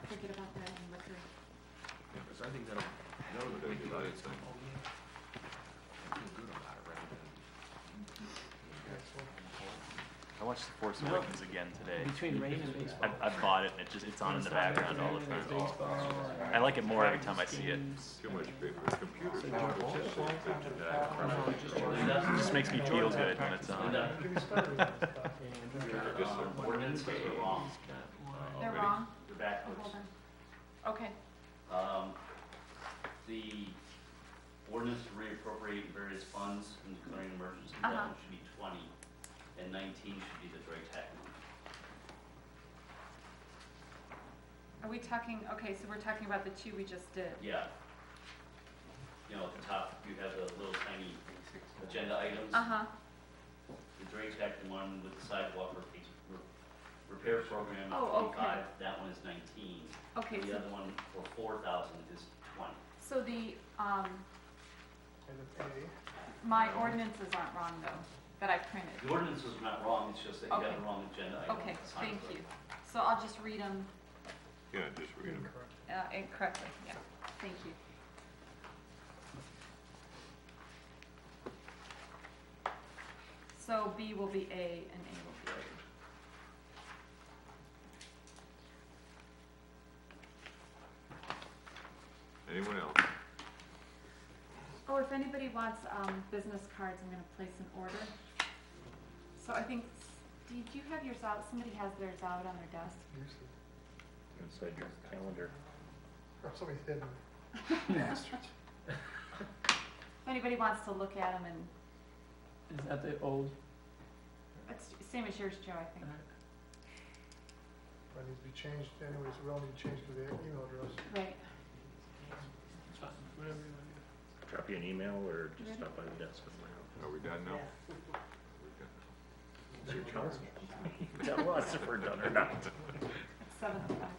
forget about that and liquor. Yeah, because I think that'll make the audience think, oh yeah, I feel good about it rather than. I watched The Force Awakens again today. Between rain and baseball. I bought it and it's on in the background all the time. I like it more every time I see it. Too much paper, computers. It just makes me feel good when it's on. Ordinances are wrong. They're wrong? They're Oh, backwards. hold on. Okay, The ordinance to reappropriate various funds and declaring emergency, that one should be 20, and 19 should be the dry tack one. are we talking, okay, so we're talking about the two we just did. Yeah. You know, at the top, you have the little tiny agenda items. Uh-huh, The dry tack one with the sidewalk repair program Oh, is okay. 25, that one is 19. okay, The so, other one for 4,000 is 20. so my ordinances aren't wrong though, that I printed. The ordinance is not wrong, it's just that you got Okay. the wrong agenda item. Okay, assigned thank to it. you. So I'll just read them Yeah, just read them. incorrectly, yeah, thank you. So B will be A and A will be Anyone else? Oh, if anybody wants business cards, I'm gonna place an order. So I think, did you have yours out? Somebody has theirs out on their desk. Inside your calendar. Or somebody's hidden. Bastards. If anybody wants to look at them, and Is that the old? it's same as yours, Joe, I think. But it needs to be changed anyways, we all need to change to the email address. Right. It's fine, whatever you want to do. Drop you an email or Ready? just stop by the desk with my Are we done now? It's your choice. Tell us if we're done or not. It's 7:05.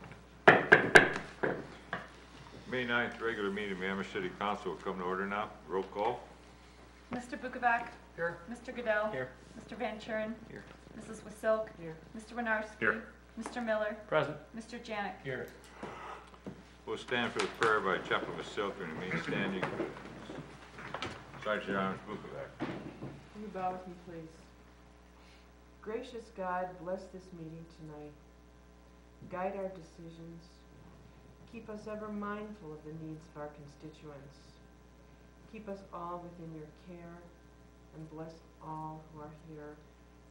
May 9th, regular meeting of Amherst City Council will come to order now. Roll call. Mr. Bukovac, Here? Mr. Goodell. Here. Mr. Van Churen. Here. Mrs. Wasilk. Here. Mr. Winarski. Here. Mr. Miller. Present. Mr. Janik. Here. We'll stand for the prayer by Chaplain Vasilk and remain standing. Sergeant Arms Bukovac. Will you bow with me, please? Gracious God, bless this meeting tonight. Guide our decisions. Keep us ever mindful of the needs of our constituents. Keep us all within your care, and bless all who are here.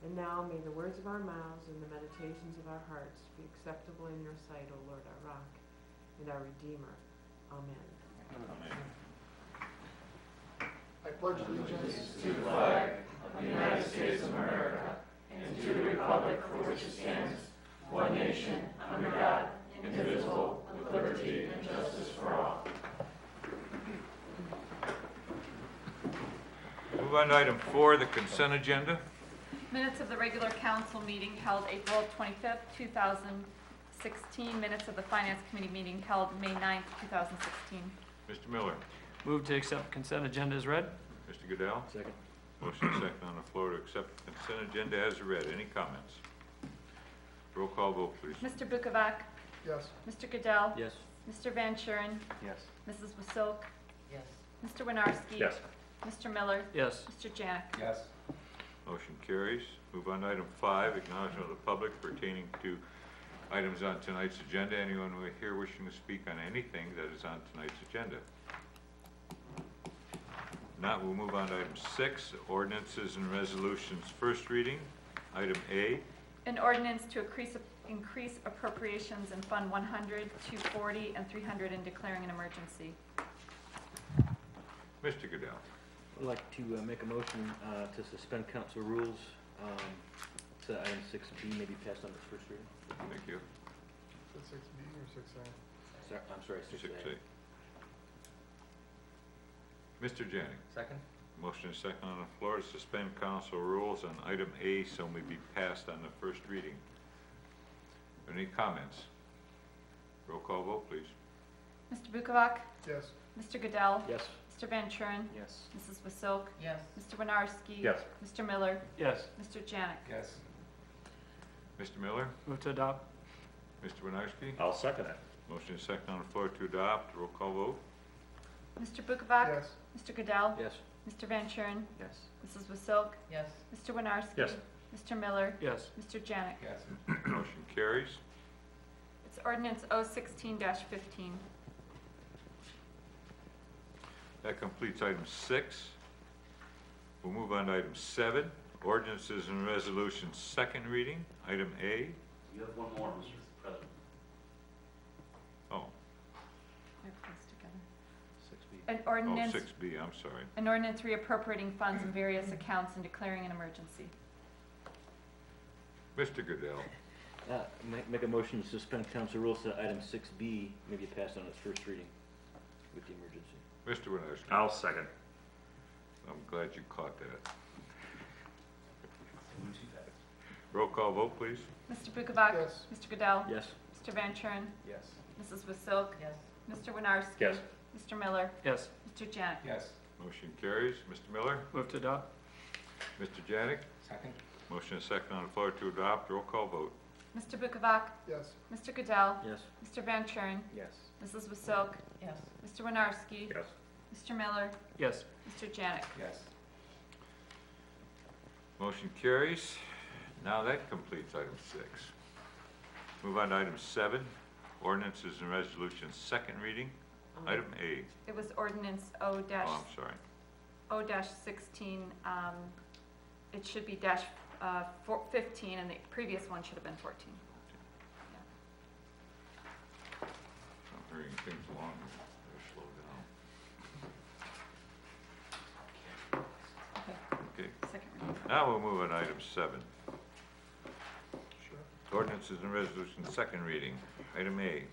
And now may the words of our mouths and the meditations of our hearts be acceptable in your sight, O Lord, our rock and our Redeemer. Amen. Amen. I pledge allegiance to the flag of the United States of America and to the republic for which it stands, one nation, under God, indivisible, with liberty and justice for all. Move on to item 4, the consent agenda. Minutes of the regular council meeting held April 25th, 2016. Minutes of the Finance Committee meeting held May 9th, 2016. Mr. Miller. Move to accept consent agenda as read. Mr. Goodell. Second. Motion second on the floor to accept the consent agenda as read. Any comments? Roll call vote, please. Mr. Bukovac, yes. Mr. Goodell. Yes. Mr. Van Churen. Yes. Mrs. Wasilk. Yes. Mr. Winarski. Yes. Mr. Miller. Yes. Mr. Janik. Yes. Motion carries. Move on to item 5, acknowledgement of the public pertaining to items on tonight's agenda. Anyone here wishing to speak on anything that is on tonight's agenda? Not, we'll move on to item 6, ordinances and resolutions. First reading, item A. An ordinance to increase appropriations in Fund 100, 240, and 300 and declaring an emergency. Mr. Goodell. I'd like to make a motion to suspend council rules so that item 6B may be passed on its first reading. Thank you. Is it 6B or 6A? I'm sorry, 6A. 6A. Mr. Janik. Second. Motion is second on the floor to suspend council rules on item A so may be passed on the first reading. Any comments? Roll call vote, please. Mr. Bukovac, Yes. Mr. Goodell. Yes. Mr. Van Churen. Yes. Mrs. Wasilk. Yes. Mr. Winarski. Yes. Mr. Miller. Yes. Mr. Janik. Yes. Mr. Miller, Move to adopt. Mr. Winarski? I'll second it. Motion is second on the floor to adopt. Roll call vote. Mr. Bukovac? Yes. Mr. Goodell? Yes. Mr. Van Kuren? Yes. Mrs. Wasilk? Yes. Mr. Winarski? Yes. Mr. Miller? Yes. Mr. Janik? Yes. Motion carries. It's ordinance 016-15. That completes item 6. We'll move on to item 7, ordinances and resolutions, second reading. Item A. You have one more, Mr. President. Oh, They're close together. 6B. An ordinance, 6B, I'm sorry. an ordinance reappropriating funds in various accounts and declaring an emergency. Mr. Goodell. Make a motion to suspend council rules to item 6B, maybe pass on its first reading with the emergency. Mr. Winarski. I'll second. I'm glad you caught that. Roll call vote, please. Mr. Bukovac? Yes. Mr. Goodell? Yes. Mr. Van Kuren? Yes. Mrs. Wasilk? Yes. Mr. Winarski? Yes. Mr. Miller? Yes. Mr. Janik? Yes. Motion carries. Mr. Miller? Move to adopt? Mr. Janik? Second. Motion is second on the floor to adopt. Roll call vote. Mr. Bukovac? Yes. Mr. Goodell? Yes. Mr. Van Kuren? Yes. Mrs. Wasilk? Yes. Mr. Winarski? Yes. Mr. Miller? Yes. Mr. Janik? Yes. Motion carries. Now that completes item 6. Move on to item 7, ordinances and resolutions, second reading. Item A. It was ordinance Oh, I'm sorry. O-16, it should be 15, and the previous one should have been 14. I'm hurrying things along. Better slow down. Okay, Okay. second reading. Now we'll move on to item 7. Sure. Ordinances and resolutions, second reading. Item A.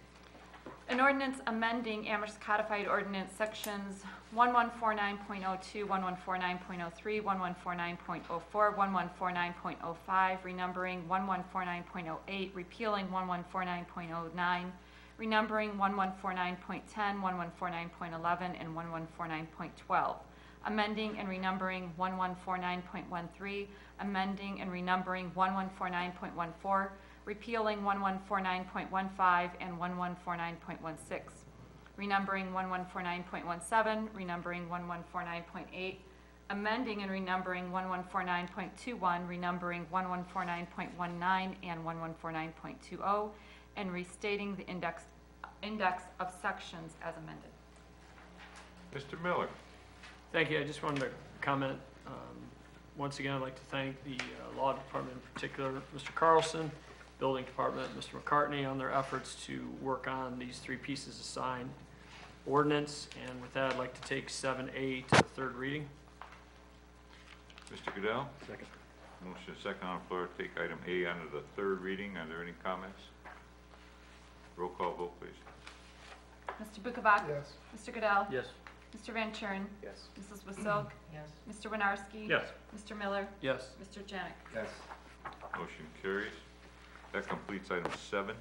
An ordinance amending Amherst Codified Ordinance Sections 1149.02, 1149.03, 1149.04, 1149.05, renumbering 1149.08, repealing 1149.09, renumbering 1149.10, 1149.11, and 1149.12, amending and renumbering 1149.13, amending and renumbering 1149.14, repealing 1149.15 and 1149.16, renumbering 1149.17, renumbering 1149.8, amending and renumbering 1149.21, renumbering 1149.19 and 1149.20, and restating the index of sections as amended. Mr. Miller. Thank you. I just wanted to comment. Once again, I'd like to thank the law department in particular, Mr. Carlson, building department, Mr. McCartney, on their efforts to work on these 3 pieces of sign ordinance. And with that, I'd like to take 7A to the third reading. Mr. Goodell. Second. Motion is second on the floor to take item A under the third reading. Are there any comments? Roll call vote, please. Mr. Bukovac? Yes. Mr. Goodell? Yes. Mr. Van Kuren? Yes. Mrs. Wasilk? Yes. Mr. Winarski? Yes. Mr. Miller? Yes. Mr. Janik? Yes. Motion carries. That completes item 7.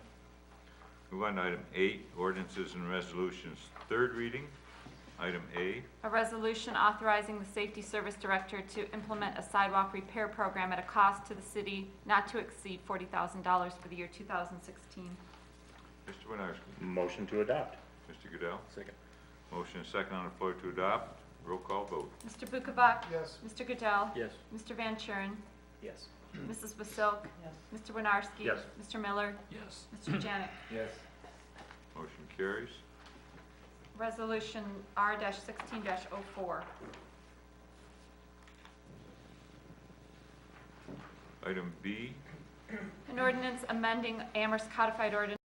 Move on to item 8, ordinances and resolutions, third reading. Item A. A resolution authorizing the Safety Service Director to implement a sidewalk repair program at a cost to the city not to exceed $40,000 for the year 2016. Mr. Winarski. Motion to adopt. Mr. Goodell. Second. Motion is second on the floor to adopt. Roll call vote. Mr. Bukovac? Yes. Mr. Goodell? Yes. Mr. Van Kuren? Yes. Mrs. Wasilk? Yes. Mr. Winarski? Yes. Mr. Miller? Yes. Mr. Janik? Yes. Motion carries. Resolution R-16-04. Item B. An ordinance amending Amherst Codified Ordinance